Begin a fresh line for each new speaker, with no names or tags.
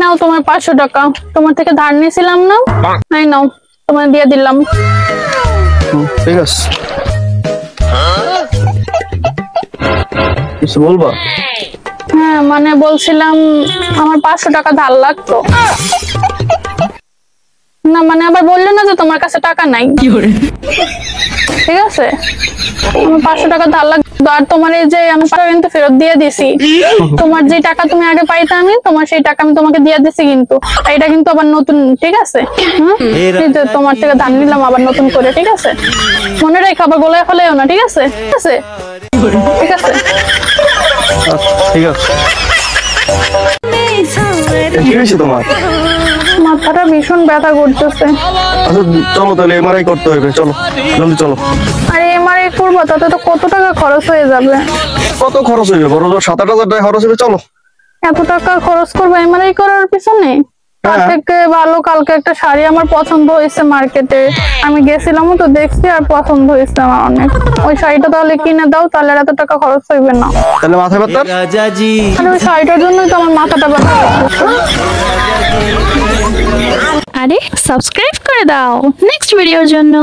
নাও তোমার 500 টাকা, তোমার থেকে ধার নিয়েছিলাম না, এই নাও তোমার দিয়ে দিলাম।
ঠিক আছে, কিছু বলবা?
হ্যাঁ মানে বলছিলাম আমার 500 টাকা ধার লাগতো। না মানে আবার বললো না যে তোমার কাছে টাকা নাই, ঠিক আছে? আমার 500 টাকা ধার লাগতো, আর তোমার এই যে আমি কিন্তু ফেরত দিয়ে দিছি। তোমার যে টাকা তুমি আগে পাইতে, আমি তোমার সেই টাকা আমি তোমাকে দিয়ে দিছি, কিন্তু এটা কিন্তু আবার নতুন, ঠিক আছে? এই যে তোমার থেকে ধার নিলাম আবার নতুন করে, ঠিক আছে? মনে রেখো, আবার গোলায় ফেলেও না, ঠিক আছে? ঠিক আছে, ঠিক আছে,
ঠিক আছে। কি হয়েছে তোমার?
মাথাটা ভীষণ ব্যথা করতেছে।
আচ্ছা চলো তাহলে এমআরআই করতে হবে, চলো জলদি চলো।
আরে এমআরআই করবো, তাতে তো কত টাকা খরচ হয়ে যাবে।
কত খরচ হইবে? বড় 7-8 হাজার টাকা খরচ হবে। চলো।
এত টাকা খরচ করবো এমআরআই করার পিছনে? তার থেকে ভালো কালকে একটা শাড়ি আমার পছন্দ হয়েছে মার্কেটে, আমি গেছিলাম তো দেখছি, আর পছন্দ হয়েছে আমার অনেক। ওই শাড়িটা তাহলে কিনে দাও, তাহলে এত টাকা খরচ হইবে না।
তাহলে মাথায় ব্যথা?
আরে ওই শাড়িটার জন্যই তো আমার মাথাটা ব্যথা করতেছে।
আরে সাবস্ক্রাইব করে দাও নেক্সট ভিডিওর জন্য।